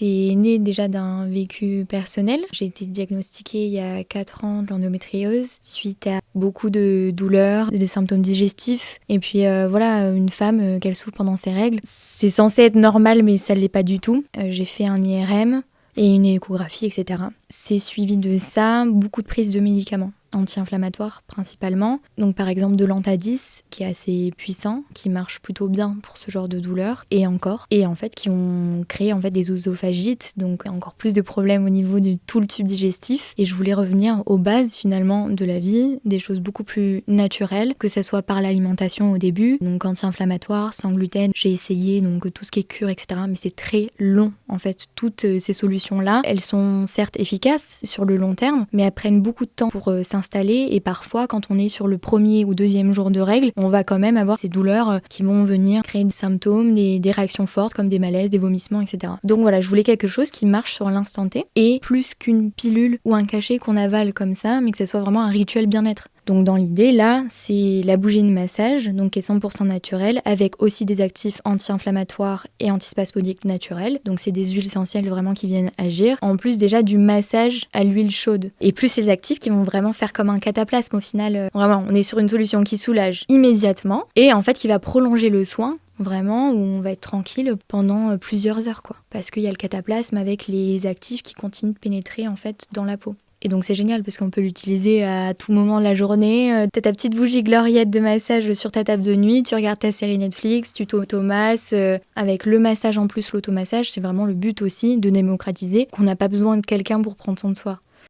c'est né déjà d'un vécu personnel. J'ai été diagnostiquée il y a 4 ans de l'endométriose suite à beaucoup de douleurs, des symptômes digestifs. Et puis voilà, une femme qu'elle souffre pendant ses règles. C'est censé être normal, mais ça ne l'est pas du tout. J'ai fait un IRM et une échographie, etc. C'est suivi de ça, beaucoup de prises de médicaments anti-inflammatoires principalement. Donc par exemple de l'Antadis, qui est assez puissant, qui marche plutôt bien pour ce genre de douleur, et encore. Et en fait qui ont créé en fait des œsophagites, donc encore plus de problèmes au niveau de tout le tube digestif. Et je voulais revenir aux bases finalement de la vie, des choses beaucoup plus naturelles, que ce soit par l'alimentation au début, donc anti-inflammatoire, sans gluten. J'ai essayé donc tout ce qui est cure, etc. Mais c'est très long en fait. Toutes ces solutions-là, elles sont certes efficaces sur le long terme, mais elles prennent beaucoup de temps pour s'installer. Et parfois, quand on est sur le 1er ou 2e jour de règles, on va quand même avoir ces douleurs qui vont venir créer des symptômes, des réactions fortes comme des malaises, des vomissements, etc. Donc voilà, je voulais quelque chose qui marche sur l'instant T et plus qu'une pilule ou un cachet qu'on avale comme ça, mais que ce soit vraiment un rituel bien-être. Donc dans l'idée, là, c'est la bougie de massage, donc qui est 100% naturelle, avec aussi des actifs anti-inflammatoires et antispasmodiques naturels. Donc c'est des huiles essentielles vraiment qui viennent agir. En plus déjà du massage à l'huile chaude. Et plus ces actifs qui vont vraiment faire comme un cataplasme au final. Vraiment, on est sur une solution qui soulage immédiatement et en fait qui va prolonger le soin. Vraiment, où on va être tranquille pendant plusieurs heures, quoi. Parce qu'il y a le cataplasme avec les actifs qui continuent de pénétrer en fait dans la peau. Et donc c'est génial parce qu'on peut l'utiliser à tout moment de la journée. T'as ta petite bougie gloriette de massage sur ta table de nuit, tu regardes ta série Netflix, tu t'automasses. Avec le massage en plus, l'automassage, c'est vraiment le but aussi de démocratiser, qu'on n'a pas besoin de quelqu'un pour prendre soin de soi.